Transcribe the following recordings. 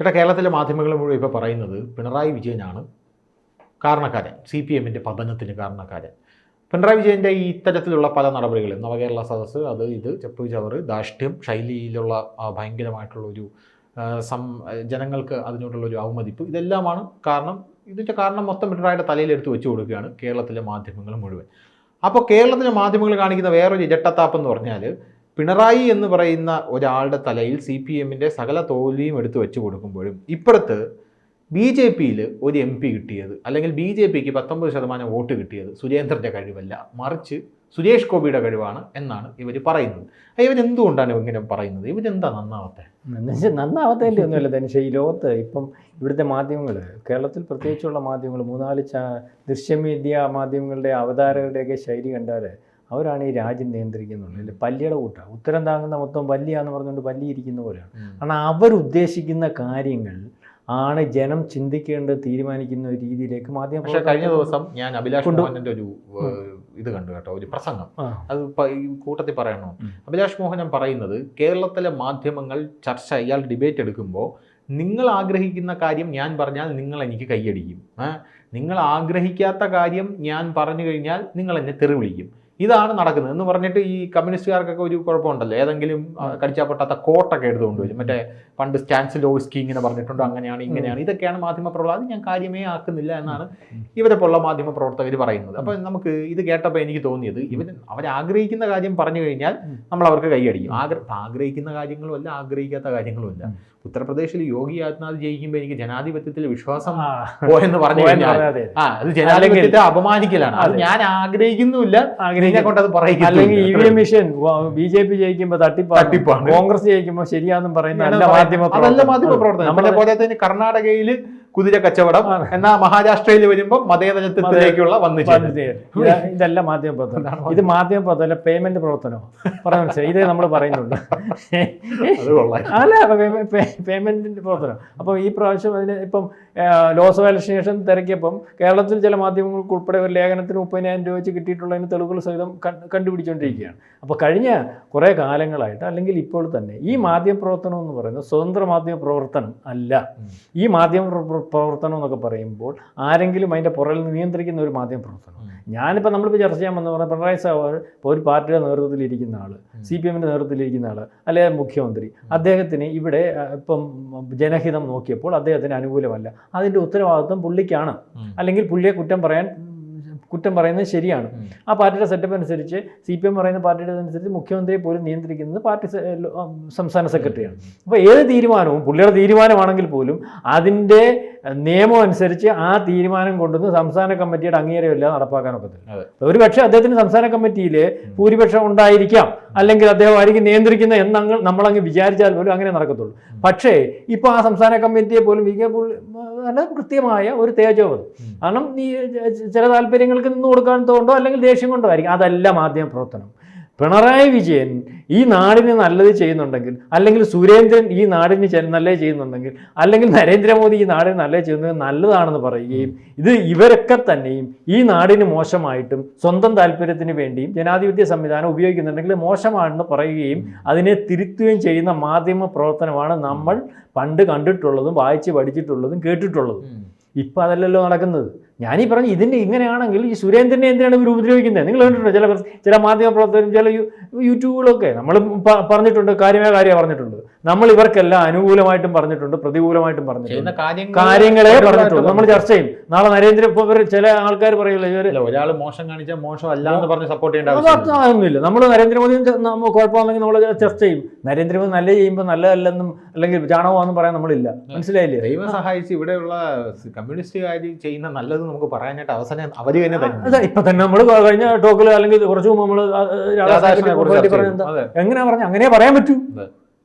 ചേട്ടാ, കേരളത്തിലെ മാധ്യമങ്ങൾ മുഴുവൻ ഇപ്പോൾ പറയുന്നത് പിണറായി വിജയനാണ് കാരണക്കാരൻ, CPM-ന്റെ പതനത്തിന് കാരണക്കാരൻ. പിണറായി വിജയൻ്റെ ഈ ഇത്തരത്തിലുള്ള പല നടപടികളും, നവകേരള സദസ്സ്, അത് ഇത് ചെപ്പ് ചവറ്, ധാർഷ്ട്യം, ശൈലിയിലുള്ള ഭയങ്കരമായിട്ടുള്ളൊരു ജനങ്ങൾക്ക് അതിനോടുള്ളൊരു അവമതിപ്പ്, ഇതെല്ലാമാണ് കാരണം. ഇതിൻ്റെ കാരണം മൊത്തം പിണറായിയുടെ തലയിലെടുത്ത് വെച്ച് കൊടുക്കുകയാണ് കേരളത്തിലെ മാധ്യമങ്ങൾ മുഴുവൻ. അപ്പോൾ കേരളത്തിലെ മാധ്യമങ്ങൾ കാണിക്കുന്ന വേറൊരു ഇരട്ടത്താപ്പ് എന്ന് പറഞ്ഞാൽ, പിണറായി എന്ന് പറയുന്ന ഒരാളുടെ തലയിൽ CPM-ന്റെ സകല തോൽവിയും എടുത്ത് വെച്ച് കൊടുക്കുമ്പോഴും ഇപ്പുറത്ത് BJP-യിൽ ഒരു MP കിട്ടിയത്, അല്ലെങ്കിൽ BJP-ക്ക് 19% വോട്ട് കിട്ടിയത് സുരേന്ദ്രൻ്റെ കഴിവല്ല, മറിച്ച് സുരേഷ് ഗോപിയുടെ കഴിവാണ് എന്നാണ് ഇവർ പറയുന്നത്. ഇവരെന്തുകൊണ്ടാണ് ഇങ്ങനെ പറയുന്നത്? ഇവരെന്താ നന്നാവാത്തതിൻ്റെ ഒന്നുമില്ല ധനുഷ്. ഈ ലോകത്ത് ഇപ്പം ഇവിടുത്തെ മാധ്യമങ്ങൾ, കേരളത്തിൽ പ്രത്യേകിച്ചുള്ള മാധ്യമങ്ങൾ, 3-4 ദൃശ്യമീഡിയ മാധ്യമങ്ങളുടെ അവതാരകരുടെയൊക്കെ ശൈലി കണ്ടാൽ അവരാണ് ഈ രാജ്യം നിയന്ത്രിക്കുന്നുള്ളത്. അല്ലെ പല്ലിയുടെ കൂട്ടാണ്, ഉത്തരം താങ്ങുന്ന മൊത്തം പല്ലിയാന്ന് പറഞ്ഞുകൊണ്ട് പല്ലിയിരിക്കുന്ന പോലെയാണ്. കാരണം അവരുദ്ദേശിക്കുന്ന കാര്യങ്ങൾ ആണ് ജനം ചിന്തിക്കേണ്ടത്, തീരുമാനിക്കുന്ന ഒരു രീതിയിലേക്ക് മാധ്യമം. പക്ഷേ കഴിഞ്ഞ ദിവസം ഞാൻ അഭിലാഷ് മോഹനന്റെ ഒരു ഇത് കണ്ടു കേട്ടോ, ഒരു പ്രസംഗം. അത് ഈ കൂട്ടത്തിൽ പറയണോ? അഭിലാഷ് മോഹനൻ പറയുന്നത്, കേരളത്തിലെ മാധ്യമങ്ങൾ ചർച്ച, ഇയാൾ ഡിബേറ്റ് എടുക്കുമ്പോൾ, നിങ്ങൾ ആഗ്രഹിക്കുന്ന കാര്യം ഞാൻ പറഞ്ഞാൽ നിങ്ങൾ എനിക്ക് കൈയടിക്കും, നിങ്ങൾ ആഗ്രഹിക്കാത്ത കാര്യം ഞാൻ പറഞ്ഞു കഴിഞ്ഞാൽ നിങ്ങൾ എന്നെ തെറി വിളിക്കും. ഇതാണ് നടക്കുന്നത് എന്ന് പറഞ്ഞിട്ട് ഈ കമ്മ്യൂണിസ്റ്റുകാർക്കൊക്കെ ഒരു കുഴപ്പമുണ്ടല്ലോ, ഏതെങ്കിലും കടിച്ചാൽ പൊട്ടാത്ത കോട്ടൊക്കെ എടുത്തുകൊണ്ട് വരും. മറ്റേ പണ്ട് സ്റ്റാൻസിലോസ്കി ഇങ്ങനെ പറഞ്ഞിട്ടുണ്ടോ, അങ്ങനെയാണ് ഇങ്ങനെയാണ്, ഇതൊക്കെയാണ് മാധ്യമപ്രവർത്തകർ, അത് ഞാൻ കാര്യമേ ആക്കുന്നില്ല എന്നാണ് ഇവരെ പോലുള്ള മാധ്യമപ്രവർത്തകർ പറയുന്നത്. അപ്പോൾ നമുക്ക് ഇത് കേട്ടപ്പോൾ എനിക്ക് തോന്നിയത്, അവരാഗ്രഹിക്കുന്ന കാര്യം പറഞ്ഞു കഴിഞ്ഞാൽ നമ്മൾ അവർക്ക് കൈയടിക്കും. ആഗ്രഹിക്കുന്ന കാര്യങ്ങളുമല്ല, ആഗ്രഹിക്കാത്ത കാര്യങ്ങളുമല്ല. ഉത്തർപ്രദേശിൽ യോഗി ആദിത്യനാഥ് ജയിക്കുമ്പോൾ എനിക്ക് ജനാധിപത്യത്തിൽ വിശ്വാസം പോയെന്ന് പറഞ്ഞു കഴിഞ്ഞാൽ അത് ജനാധിപത്യത്തെ അപമാനിക്കലാണ്. അത് ഞാൻ ആഗ്രഹിക്കുന്നുമില്ല, കൊണ്ട് അത് പറയിക്കും. അല്ലെങ്കിൽ EVM മിഷൻ BJP ജയിക്കുമ്പോൾ തട്ടിപ്പാണ്, കോൺഗ്രസ് ജയിക്കുമ്പോൾ ശരിയാണെന്നും പറയുന്ന അതല്ല മാധ്യമപ്രവർത്തനം. നമ്മളെ പോലെ തന്നെ കർണാടകയിൽ കുതിര കച്ചവടം, എന്നാൽ മഹാരാഷ്ട്രയിൽ വരുമ്പോൾ മതേതരത്വത്തിലേക്കുള്ള ഇതല്ല മാധ്യമ പ്രവർത്തനം. ഇത് മാധ്യമ പ്രവർത്തനം, പേയ്മെന്റ് പ്രവർത്തനമോ പറയാൻ മനസ്സിലായി. ഇതേ നമ്മൾ പറയുന്നുണ്ട്, അല്ല പേയ്മെന്റിന്റെ പ്രവർത്തനം. അപ്പം ഈ പ്രാവശ്യം അതിന് ഇപ്പം ലോക്സഭ ഇലക്ഷന് ശേഷം തിരക്കിയപ്പം കേരളത്തിൽ ചില മാധ്യമങ്ങൾക്ക് ഉൾപ്പെടെ ഒരു ലേഖനത്തിന് 30,000 രൂപ വെച്ച് കിട്ടിയിട്ടുള്ളതിന് തെളിവുകൾ സഹിതം കണ്ടുപിടിച്ചുകൊണ്ടിരിക്കുകയാണ്. അപ്പോൾ കഴിഞ്ഞ കുറേ കാലങ്ങളായിട്ട്, അല്ലെങ്കിൽ ഇപ്പോൾ തന്നെ, ഈ മാധ്യമ പ്രവർത്തനം എന്ന് പറയുന്നത് സ്വതന്ത്ര മാധ്യമ പ്രവർത്തനം അല്ല. ഈ മാധ്യമ പ്രവർത്തനം എന്നൊക്കെ പറയുമ്പോൾ ആരെങ്കിലും അതിൻ്റെ പുറകിൽ നിയന്ത്രിക്കുന്ന ഒരു മാധ്യമ പ്രവർത്തനം. ഞാനിപ്പോൾ നമ്മളിപ്പോൾ ചർച്ച ചെയ്യാൻ വന്ന് പറഞ്ഞാൽ, പിണറായി സാഹചര്യം ഇപ്പോൾ ഒരു പാർട്ടിയുടെ നേതൃത്വത്തിലിരിക്കുന്ന ആൾ, CPM-ന്റെ നേതൃത്വത്തിലിരിക്കുന്ന ആൾ, അല്ലെങ്കിൽ മുഖ്യമന്ത്രി, അദ്ദേഹത്തിന് ഇവിടെ ഇപ്പം ജനഹിതം നോക്കിയപ്പോൾ അദ്ദേഹത്തിന് അനുകൂലമല്ല. അതിൻ്റെ ഉത്തരവാദിത്വം പുള്ളിക്കാണ്, അല്ലെങ്കിൽ പുള്ളിയെ കുറ്റം പറയുന്നത് ശരിയാണ്. ആ പാർട്ടിയുടെ സെറ്റപ്പ് അനുസരിച്ച്, CPM പറയുന്ന പാർട്ടിയുടെ അനുസരിച്ച് മുഖ്യമന്ത്രിയെ പോലും നിയന്ത്രിക്കുന്നത് പാർട്ടി സംസ്ഥാന സെക്രട്ടറിയാണ്. അപ്പോൾ ഏത് തീരുമാനവും പുള്ളിയുടെ തീരുമാനമാണെങ്കിൽ പോലും അതിൻ്റെ നിയമം അനുസരിച്ച് ആ തീരുമാനം കൊണ്ടുവന്ന് സംസ്ഥാന കമ്മിറ്റിയുടെ അംഗീകാരമില്ലാതെ നടപ്പാക്കാനൊക്കത്തില്ല. ഒരു പക്ഷേ അദ്ദേഹത്തിന് സംസ്ഥാന കമ്മിറ്റിയിൽ ഭൂരിപക്ഷം ഉണ്ടായിരിക്കാം, അല്ലെങ്കിൽ അദ്ദേഹം ആയിരിക്കും നിയന്ത്രിക്കുന്ന എന്ന് നമ്മളങ്ങ് വിചാരിച്ചാൽ പോലും അങ്ങനെ നടക്കത്തുള്ളൂ. പക്ഷേ ഇപ്പോൾ ആ സംസ്ഥാന കമ്മിറ്റിയെ പോലും കൃത്യമായ ഒരു തേജോവധം, കാരണം ഈ ചില താല്പര്യങ്ങൾക്ക് നിന്ന് കൊടുക്കാൻ തോണ്ടോ അല്ലെങ്കിൽ ദേഷ്യം കൊണ്ടോ ആയിരിക്കും. അതല്ല മാധ്യമ പ്രവർത്തനം. പിണറായി വിജയൻ ഈ നാടിന് നല്ലത് ചെയ്യുന്നുണ്ടെങ്കിൽ, അല്ലെങ്കിൽ സുരേന്ദ്രൻ ഈ നാടിന് നല്ലത് ചെയ്യുന്നുണ്ടെങ്കിൽ, അല്ലെങ്കിൽ നരേന്ദ്രമോദി ഈ നാടിന് നല്ലത് ചെയ്യുന്നത് നല്ലതാണെന്ന് പറയുകയും, ഇത് ഇവരൊക്കെ തന്നെയും ഈ നാടിന് മോശമായിട്ടും സ്വന്തം താല്പര്യത്തിന് വേണ്ടിയും ജനാധിപത്യ സംവിധാനം ഉപയോഗിക്കുന്നുണ്ടെങ്കിൽ മോശമാണെന്ന് പറയുകയും അതിനെ തിരുത്തുകയും ചെയ്യുന്ന മാധ്യമ പ്രവർത്തനമാണ് നമ്മൾ പണ്ട് കണ്ടിട്ടുള്ളതും വായിച്ച് പഠിച്ചിട്ടുള്ളതും കേട്ടിട്ടുള്ളതും. ഇപ്പം അതല്ലല്ലോ നടക്കുന്നത്. ഞാനീ പറഞ്ഞു, ഇതിൻ്റെ ഇങ്ങനെയാണെങ്കിൽ ഈ സുരേന്ദ്രനെ എന്തിനാണ് ഇവർ ഉപദ്രവിക്കുന്നത്? നിങ്ങൾ കണ്ടിട്ടുണ്ടോ ചില മാധ്യമ പ്രവർത്തകരും ചില യൂട്യൂബുകളൊക്കെ നമ്മൾ പറഞ്ഞിട്ടുണ്ട്, കാര്യമാണ് പറഞ്ഞിട്ടുണ്ട്. നമ്മൾ ഇവർക്കെല്ലാം അനുകൂലമായിട്ടും പറഞ്ഞിട്ടുണ്ട്, പ്രതികൂലമായിട്ടും പറഞ്ഞിട്ടുണ്ട്, കാര്യങ്ങളെ പറഞ്ഞിട്ടുണ്ട്. നമ്മൾ ചർച്ച ചെയ്യും. നാളെ ചില ആൾക്കാർ പറയില്ല, ഒരാൾ മോശം കാണിച്ചാൽ മോശം അല്ല എന്ന് പറഞ്ഞ് സപ്പോർട്ട് ചെയ്യേണ്ട അതൊന്നുമില്ല. നമ്മൾ നരേന്ദ്രമോദിയും കുഴപ്പമാണെങ്കിൽ നമ്മൾ ചർച്ച ചെയ്യും. നരേന്ദ്രമോദി നല്ല ചെയ്യുമ്പോൾ നല്ലതല്ലെന്നും അല്ലെങ്കിൽ ചാണകമാണെന്നും പറയാൻ നമ്മളില്ല. മനസ്സിലായില്ലേ? ദൈവം സഹായിച്ച് ഇവിടെയുള്ള കമ്മ്യൂണിസ്റ്റുകാർ ചെയ്യുന്ന നല്ലത് നമുക്ക് പറയാനായിട്ട് അവസാനം അവര് തന്നെ ഇപ്പൊ തന്നെ നമ്മൾ കഴിഞ്ഞ ടോക്കിൽ, അല്ലെങ്കിൽ കുറച്ചു മുമ്പ് നമ്മൾ എങ്ങനെയാ പറഞ്ഞ അങ്ങനെ പറയാൻ പറ്റൂ.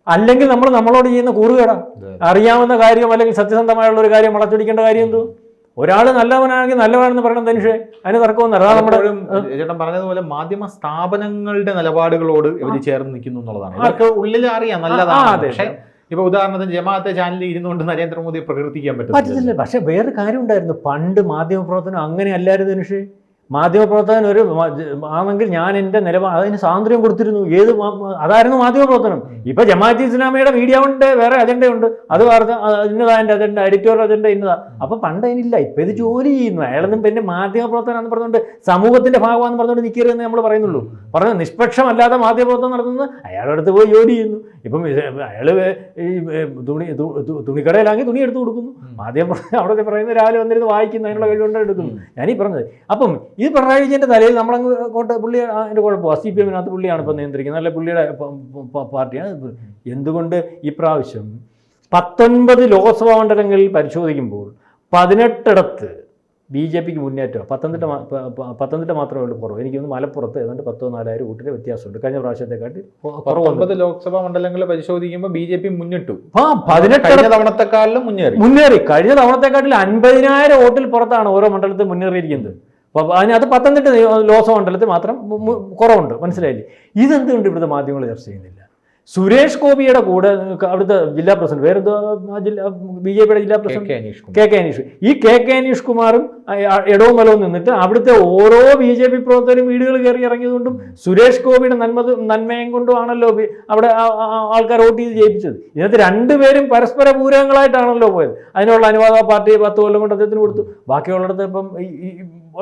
അല്ലെങ്കിൽ നമ്മളോട് ചെയ്യുന്ന കൂറുകേടാ. അറിയാവുന്ന കാര്യം അല്ലെങ്കിൽ സത്യസന്ധമായുള്ള ഒരു കാര്യം വളച്ചൊടിക്കേണ്ട കാര്യം എന്തോ? ഒരാൾ നല്ലവനാണെങ്കിൽ നല്ലവനാണെന്ന് പറയണം ധനുഷേ, അതിന് തർക്കമൊന്നും. അതാണ് നമ്മുടെ ചേട്ടൻ പറഞ്ഞതുപോലെ മാധ്യമ സ്ഥാപനങ്ങളുടെ നിലപാടുകളോട് ഇവർ ചേർന്ന് നിൽക്കുന്നു എന്നുള്ളതാണ്. അവർക്ക് ഉള്ളിൽ അറിയാം നല്ലതാണ്. പക്ഷേ ഇപ്പൊ ഉദാഹരണത്തിന് ജമാഅത്തെ ചാനലിൽ ഇരുന്നുകൊണ്ട് നരേന്ദ്രമോദിയെ പ്രകീർത്തിക്കാൻ പറ്റില്ല. പക്ഷെ വേറെ കാര്യം ഉണ്ടായിരുന്നു. പണ്ട് മാധ്യമപ്രവർത്തനം അങ്ങനെ അല്ലായിരുന്നു ധനുഷേ. മാധ്യമപ്രവർത്തകൻ ഒരു ആണെങ്കിൽ ഞാൻ എൻ്റെ അതിന് സ്വാതന്ത്ര്യം കൊടുത്തിരുന്നു. അതായിരുന്നു മാധ്യമപ്രവർത്തനം. ഇപ്പൊ ജമാഅത്തെ ഇസ്ലാമിയുടെ മീഡിയ ഉണ്ട്, വേറെ അജണ്ടയുണ്ട്, അത് വാർത്ത ഇന്നതാ എൻ്റെ അജണ്ട, എഡിറ്റോറിയൽ അജണ്ട ഇന്നതാ. അപ്പൊ പണ്ട് അതിനില്ല, ഇപ്പൊ ഇത് ജോലി ചെയ്യുന്നു. അയാളൊന്നും പിന്നെ മാധ്യമപ്രവർത്തനം പറഞ്ഞുകൊണ്ട് സമൂഹത്തിന്റെ ഭാഗമാണെന്ന് പറഞ്ഞുകൊണ്ട് നിൽക്കരുതെന്ന് നമ്മൾ പറയുന്നുള്ളൂ. പറഞ്ഞു നിഷ്പക്ഷമല്ലാതെ മാധ്യമപ്രവർത്തനം നടത്തുന്നത് അയാളുടെ അടുത്ത് പോയി ജോലി ചെയ്യുന്നു. ഇപ്പം അയാള് ഈ തുണിക്കടയിലാണെങ്കിൽ തുണി എടുത്ത് കൊടുക്കുന്നു. മാധ്യമപ്രവർത്തനം അവിടെ പറയുന്ന രാവിലെ വന്നിരുന്ന് വായിക്കുന്നു, അതിനുള്ള കഴിവുകൊണ്ട് എടുക്കുന്നു. ഞാനീ പറഞ്ഞത്. അപ്പം ഈ പിണറായി വിജയന്റെ തലയിൽ നമ്മളങ്ങ് പുള്ളി അതിന്റെ കുഴപ്പമാണ്. CPM-നകത്ത് പുള്ളിയാണ് ഇപ്പം നിയന്ത്രിക്കുന്നത്, അല്ലെ പുള്ളിയുടെ പാർട്ടിയാണ്. എന്തുകൊണ്ട് ഇപ്രാവശ്യം 19 ലോക്സഭാ മണ്ഡലങ്ങളിൽ പരിശോധിക്കുമ്പോൾ 18 BJPക്ക് മുന്നേറ്റം, പത്തനംതിട്ട മാത്രമേ ഉള്ളൂ കുറവ്. എനിക്കൊന്ന് മലപ്പുറത്ത് ഏതാണ്ട് 10,000-4,000 വോട്ടിന്റെ വ്യത്യാസമുണ്ട് കഴിഞ്ഞ പ്രാവശ്യത്തെക്കാട്ടി. 19 ലോക്സഭാ മണ്ഡലങ്ങൾ പരിശോധിക്കുമ്പോൾ BJP മുന്നിട്ടു. 18 തവണത്തെക്കാളിലും മുന്നേറി. കഴിഞ്ഞ തവണത്തെക്കാട്ടിൽ 50,000 വോട്ടിൽ പുറത്താണ് ഓരോ മണ്ഡലത്തിൽ മുന്നേറിയിരിക്കുന്നത്. അതിനകത്ത് 19 ലോക്സഭാ മണ്ഡലത്തിൽ മാത്രം കുറവുണ്ട്. മനസ്സിലായില്ലേ? ഇതെന്തുകൊണ്ട് ഇവിടുത്തെ മാധ്യമങ്ങൾ ചർച്ച ചെയ്യുന്നില്ല? സുരേഷ് ഗോപിയുടെ കൂടെ അവിടുത്തെ ജില്ലാ പ്രസിഡന്റ്, വേറെന്തോ BJPയുടെ ജില്ലാ പ്രസിഡന്റ് കെ അനീഷ്, ഈ കെ അനീഷ് കുമാറും ഇടവും വലവും നിന്നിട്ട് അവിടുത്തെ ഓരോ BJP പ്രവർത്തകരും വീടുകൾ കയറി ഇറങ്ങിയതുകൊണ്ടും സുരേഷ് ഗോപിയുടെ നന്മയും കൊണ്ടും ആണല്ലോ അവിടെ ആൾക്കാർ വോട്ട് ചെയ്ത് ജയിപ്പിച്ചത്. ഇതിനകത്ത് രണ്ടുപേരും പരസ്പര പൂരകങ്ങളായിട്ടാണല്ലോ പോയത്. അതിനുള്ള അനുവാദ പാർട്ടി 10 കൊല്ലം കൊണ്ട് അദ്ദേഹത്തിന് കൊടുത്തു. ബാക്കിയുള്ളിടത്ത് ഇപ്പം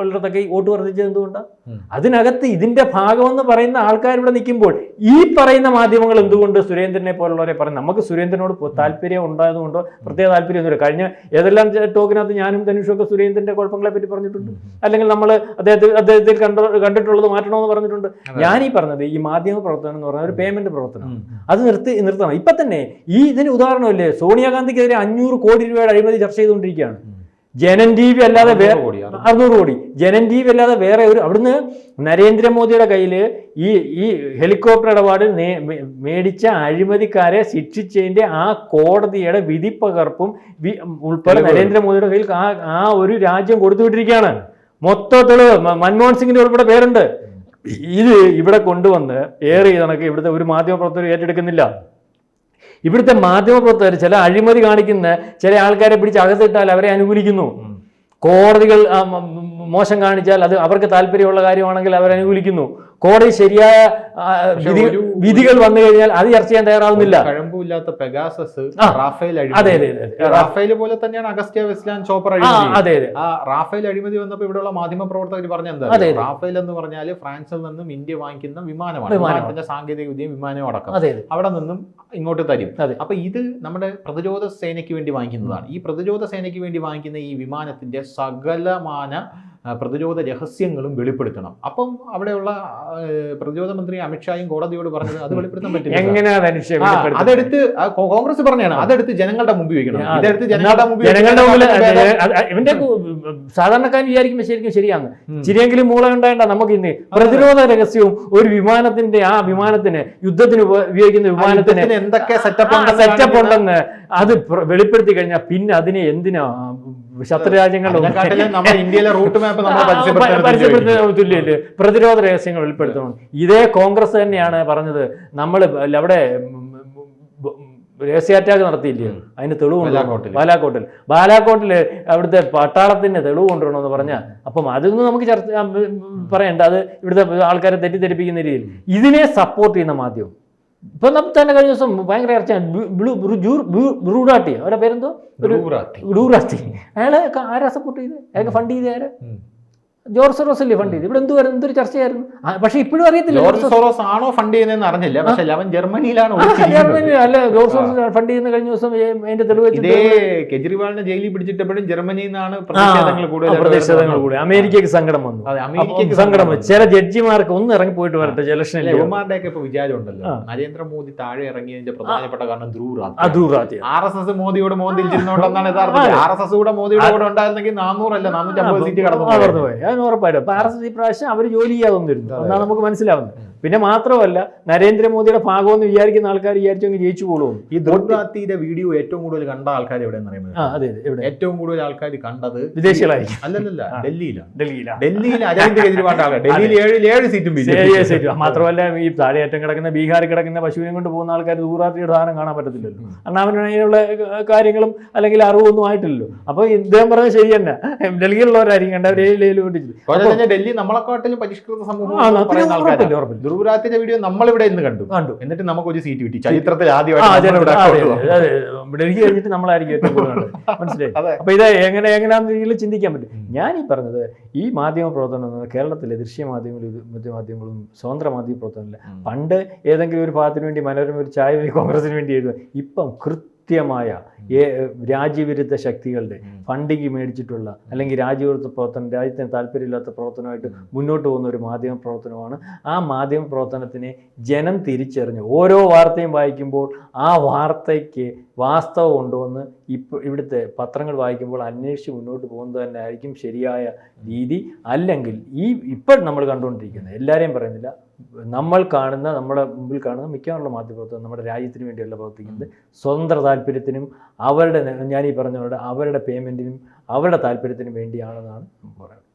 ഉള്ളിടത്തൊക്കെ ഈ വോട്ട് വർദ്ധിച്ചത് എന്തുകൊണ്ടാണ്? അതിനകത്ത് ഇതിന്റെ ഭാഗമെന്ന് പറയുന്ന ആൾക്കാർ ഇവിടെ നിൽക്കുമ്പോൾ ഈ പറയുന്ന മാധ്യമങ്ങൾ എന്തുകൊണ്ട് സുരേന്ദ്രനെ പോലുള്ളവരെ പറയും? നമുക്ക് സുരേന്ദ്രനോട് താല്പര്യം ഉണ്ടായതുകൊണ്ടോ പ്രത്യേക താല്പര്യമൊന്നുമില്ല. കഴിഞ്ഞ ഏതെല്ലാം ടോക്കിനകത്ത് ഞാനും ധനുഷൊക്കെ സുരേന്ദ്രന്റെ കുഴപ്പങ്ങളെ പറ്റി പറഞ്ഞിട്ടുണ്ട്, അല്ലെങ്കിൽ നമ്മൾ അദ്ദേഹത്തിൽ കണ്ടിട്ടുള്ളത് മാറ്റണമെന്ന് പറഞ്ഞിട്ടുണ്ട്. ഞാനീ പറഞ്ഞത് ഈ മാധ്യമ പ്രവർത്തനം എന്ന് പറഞ്ഞാൽ ഒരു പേയ്മെന്റ് പ്രവർത്തനം, അത് നിർത്തണം. ഇപ്പൊ തന്നെ ഈ ഇതിന് ഉദാഹരണമല്ലേ, സോണിയാഗാന്ധിക്കെതിരെ 500 കോടി രൂപയുടെ അഴിമതി ചർച്ച ചെയ്തുകൊണ്ടിരിക്കുകയാണ്. ജനൻ TV അല്ലാതെ വേറെ 600 കോടി ജനൻ TV അല്ലാതെ വേറെ ഒരു, അവിടുന്ന് നരേന്ദ്രമോദിയുടെ കയ്യിൽ ഈ ഹെലികോപ്റ്റർ ഇടപാടിൽ മേടിച്ച അഴിമതിക്കാരെ ശിക്ഷിച്ചതിന്റെ ആ കോടതിയുടെ വിധിപ്പകർപ്പും ഉൾപ്പെടെ നരേന്ദ്രമോദിയുടെ കയ്യിൽ ആ ഒരു രാജ്യം കൊടുത്തുവിട്ടിരിക്കുകയാണ്. മൊത്തത്തില് മൻമോഹൻ സിംഗിന്റെ ഉൾപ്പെടെ പേരുണ്ട്. ഇത് ഇവിടെ കൊണ്ടുവന്ന് ഏറെ കണക്ക് ഇവിടുത്തെ ഒരു മാധ്യമപ്രവർത്തകർ ഏറ്റെടുക്കുന്നില്ല. ഇവിടുത്തെ മാധ്യമപ്രവർത്തകർ ചില അഴിമതി കാണിക്കുന്ന ചില ആൾക്കാരെ പിടിച്ച് അകത്തിട്ടാൽ അവരെ അനുകൂലിക്കുന്നു. കോടതികൾ മോശം കാണിച്ചാൽ അത് അവർക്ക് താല്പര്യമുള്ള കാര്യമാണെങ്കിൽ അവർ അനുകൂലിക്കുന്നു. കോടതി ശരിയായ വിധികൾ വന്നു കഴിഞ്ഞാൽ അത് ചർച്ച ചെയ്യാൻ തയ്യാറാവുന്നില്ല. കഴമ്പില്ലാത്ത പെഗാസസ്, റാഫേൽ അഴിമതി, റാഫേൽ പോലെ തന്നെയാണ് അഗസ്റ്റ്യ വെസ്റ്റ്ലാൻഡ് ചോപ്പർ അഴിമതി. ആ റാഫേൽ അഴിമതി വന്നപ്പോൾ ഇവിടെയുള്ള മാധ്യമ പ്രവർത്തകർ പറഞ്ഞെന്താ, റാഫേൽ എന്ന് പറഞ്ഞാൽ ഫ്രാൻസിൽ നിന്നും ഇന്ത്യ വാങ്ങിക്കുന്ന വിമാനമാണ്, വിമാനത്തിന്റെ സാങ്കേതിക വിദ്യയും വിമാനവും അടക്കം അവിടെ നിന്നും ഇങ്ങോട്ട് തരും. അപ്പൊ ഇത് നമ്മുടെ പ്രതിരോധ സേനയ്ക്ക് വേണ്ടി വാങ്ങിക്കുന്നതാണ്. ഈ പ്രതിരോധ സേനയ്ക്ക് വേണ്ടി വാങ്ങിക്കുന്ന ഈ വിമാനത്തിന്റെ സകലമാന പ്രതിരോധ രഹസ്യങ്ങളും വെളിപ്പെടുത്തണം. അപ്പം അവിടെയുള്ള പ്രതിരോധ മന്ത്രി അമിത്ഷായും കോടതിയോട് പറഞ്ഞത് അത് വെളിപ്പെടുത്താൻ പറ്റില്ല. അതെടുത്ത് കോൺഗ്രസ് പറഞ്ഞാണ്, അതെടുത്ത് ജനങ്ങളുടെ മുമ്പിൽ വെക്കണം. ഇതെടുത്ത് ജനങ്ങളുടെ മുമ്പിൽ ഇവന്റെ സാധാരണക്കാരൻ വിചാരിക്കുമ്പോൾ ശരിക്കും ശരിയാണ്. ശരിയെങ്കിലും മൂള ഉണ്ടായേണ്ട നമുക്ക് ഇന്ന് പ്രതിരോധ രഹസ്യവും ഒരു വിമാനത്തിന്റെ ആ വിമാനത്തിന് യുദ്ധത്തിന് ഉപയോഗിക്കുന്ന വിമാനത്തിന് എന്തൊക്കെ സെറ്റപ്പ് ഉണ്ടെന്ന് അത് വെളിപ്പെടുത്തി കഴിഞ്ഞാൽ പിന്നെ അതിനെ എന്തിനാ ശത്രുരാജ്യങ്ങളുടെ ഇന്ത്യയിലെ റൂട്ട് മാപ്പ് തുല്യല്ലേ പ്രതിരോധ രഹസ്യങ്ങൾ വെളിപ്പെടുത്തണം. ഇതേ കോൺഗ്രസ് തന്നെയാണ് പറഞ്ഞത്, നമ്മൾ അവിടെ രഹസ്യ അറ്റാക്ക് നടത്തിയില്ലേ, അതിന് തെളിവ് ബാലാക്കോട്ടിൽ അവിടുത്തെ പട്ടാളത്തിന്റെ തെളിവ് കൊണ്ടുവരണമെന്ന് പറഞ്ഞാൽ, അപ്പം അതൊന്നും നമുക്ക് പറയണ്ട. അത് ഇവിടുത്തെ ആൾക്കാരെ തെറ്റിദ്ധരിപ്പിക്കുന്ന രീതിയിൽ ഇതിനെ സപ്പോർട്ട് ചെയ്യുന്ന മാധ്യമം ഇപ്പൊ തന്നെ കഴിഞ്ഞ ദിവസം ഭയങ്കര ചർച്ചയാണ്. ബ്രൂഡാട്ടി, അവരുടെ പേരെന്തോ ബ്രൂറാത്തി, അയാളെ ആരാ സപ്പോർട്ട് ചെയ്ത്, അയാൾക്ക് ഫണ്ട് ചെയ്ത് ആരാ? ജോർജ് സോറോസ് അല്ലേ ഫണ്ട് ചെയ്ത്? ഇവിടെ എന്തൊരു ചർച്ചയായിരുന്നു. പക്ഷെ ഇപ്പോഴും അറിയത്തില്ല ജോർജ് സോറോസ് ആണോ ഫണ്ട് ചെയ്യുന്നതെന്ന് അറിഞ്ഞില്ല. പക്ഷെ അവൻ ജർമ്മനിയിലാണ് അല്ല ജോർജ് സോറോസ് ഫണ്ട് ചെയ്യുന്ന കഴിഞ്ഞ ദിവസം അതിന്റെ തെളിവ് കെജ്രിവാളിനെ ജയിലിൽ പിടിച്ചിട്ടപ്പോഴും ജർമ്മനിയിൽ നിന്നാണ് പ്രതിഷേധങ്ങൾ കൂടി. അമേരിക്കയ്ക്ക് സങ്കടം വന്നു. സങ്കടം വന്നു. ചില ജഡ്ജിമാർക്ക് ഒന്ന് ഇറങ്ങി പോയിട്ട് വരട്ടെ ഇലക്ഷനിൽ. യുവമാരുടെ ഒക്കെ ഇപ്പൊ വിചാരം ഉണ്ടല്ലോ, നരേന്ദ്രമോദി താഴെ ഇറങ്ങിയതിന്റെ പ്രധാനപ്പെട്ട കാരണം ധ്രുവറാത്തി. RSS മോദിയോട് മോദി തിരിച്ചിരുന്നോണ്ടെന്നാണ് യഥാർത്ഥത്തിൽ. RSS കൂടെ മോദിയുടെ കൂടെ ഉണ്ടായിരുന്നെങ്കിൽ 400 അല്ല 450 സീറ്റ് കടന്നു. ഉറപ്പായിട്ടും RSS ഈ പ്രാവശ്യം അവർ ജോലി ചെയ്യാതൊന്നിരുന്നു എന്നാണ് നമുക്ക് മനസ്സിലാവുന്നത്. പിന്നെ മാത്രമല്ല നരേന്ദ്രമോദിയുടെ ഭാഗമെന്ന് വിചാരിക്കുന്ന ആൾക്കാർ വിചാരിച്ചെങ്കിൽ ജയിച്ചു പോകും. ഈ ധ്രുവറാത്തിയുടെ വീഡിയോ ഏറ്റവും കൂടുതൽ കണ്ട ആൾക്കാർ എവിടെയെന്ന് അറിയുന്നത്, ഏറ്റവും കൂടുതൽ ആൾക്കാർ കണ്ടത് വിദേശികളായിരിക്കും. അല്ലല്ല, ഡൽഹിയിൽ അരവിന്ദ് കെജ്രിവാളിന്റെ ആൾക്കാർ. ഡൽഹിയിൽ 7 സീറ്റും. മാത്രമല്ല ഈ താഴെയേറ്റം കിടക്കുന്ന ബീഹാറിൽ കിടക്കുന്ന പശുവിനെ കൊണ്ട് പോകുന്ന ആൾക്കാർ ധ്രുവറാത്തിയുടെ സാധനം കാണാൻ പറ്റത്തില്ലല്ലോ. കാരണം അവനുള്ള കാര്യങ്ങളും അല്ലെങ്കിൽ അറിവൊന്നും ആയിട്ടില്ലല്ലോ. അപ്പൊ ഇദ്ദേഹം പറഞ്ഞത് ശരി തന്നെ, ഡൽഹിയിലുള്ളവരായിരിക്കും കണ്ടവർ 7 ചിന്തിച്ചത്. ഡൽഹി നമ്മളെക്കാട്ടിലും പരിഷ്കൃത സമൂഹം പറയുന്ന ആൾക്കാരാണ്. ധ്രുവരാജിന്റെ വീഡിയോ നമ്മളിവിടെ ഇന്ന് കണ്ടു, എന്നിട്ട് നമുക്ക് ഒരു സീറ്റ് കിട്ടി. ചരിത്രത്തിൽ ഡൽഹി കഴിഞ്ഞിട്ട് നമ്മളായിരിക്കും ഏറ്റവും കൂടുതൽ. മനസ്സിലായി? അപ്പൊ ഇത് എങ്ങനെയാണെന്ന് രീതിയിൽ ചിന്തിക്കാൻ പറ്റും. ഞാൻ ഈ പറഞ്ഞത് ഈ മാധ്യമ പ്രവർത്തനം കേരളത്തിലെ ദൃശ്യമാധ്യമങ്ങളും സ്വതന്ത്ര മാധ്യമ പ്രവർത്തനമില്ല. പണ്ട് ഏതെങ്കിലും ഒരു ഭാഗത്തിന് വേണ്ടി മനോരമ ഒരു ചായ കോൺഗ്രസിന് വേണ്ടി എഴുതുക. ഇപ്പം കൃത്യമായ രാജ്യവിരുദ്ധ ശക്തികളുടെ ഫണ്ടിങ് മേടിച്ചിട്ടുള്ള അല്ലെങ്കിൽ രാജ്യവിരുദ്ധ പ്രവർത്തനം, രാജ്യത്തിന് താല്പര്യമില്ലാത്ത പ്രവർത്തനമായിട്ട് മുന്നോട്ട് പോകുന്ന ഒരു മാധ്യമ പ്രവർത്തനമാണ്. ആ മാധ്യമ പ്രവർത്തനത്തിനെ ജനം തിരിച്ചറിഞ്ഞ് ഓരോ വാർത്തയും വായിക്കുമ്പോൾ ആ വാർത്തയ്ക്ക് വാസ്തവം ഉണ്ടോ എന്ന് ഇവിടുത്തെ പത്രങ്ങൾ വായിക്കുമ്പോൾ അന്വേഷിച്ച് മുന്നോട്ട് പോകുന്നത് തന്നെ ആയിരിക്കും ശരിയായ രീതി. അല്ലെങ്കിൽ ഇപ്പോൾ നമ്മൾ കണ്ടുകൊണ്ടിരിക്കുന്നത്, എല്ലാവരെയും പറയുന്നില്ല, നമ്മൾ കാണുന്ന, നമ്മുടെ മുമ്പിൽ കാണുന്ന മിക്കവാറുള്ള മാധ്യമപ്രവർത്തനം നമ്മുടെ രാജ്യത്തിന് വേണ്ടിയല്ല പ്രവർത്തിക്കുന്നത്, സ്വതന്ത്ര താല്പര്യത്തിനും അവരുടെ, ഞാനീ പറഞ്ഞവരുടെ അവരുടെ പേയ്മെൻറ്റിനും അവരുടെ താല്പര്യത്തിനും വേണ്ടിയാണെന്നാണ് പറയുന്നത്.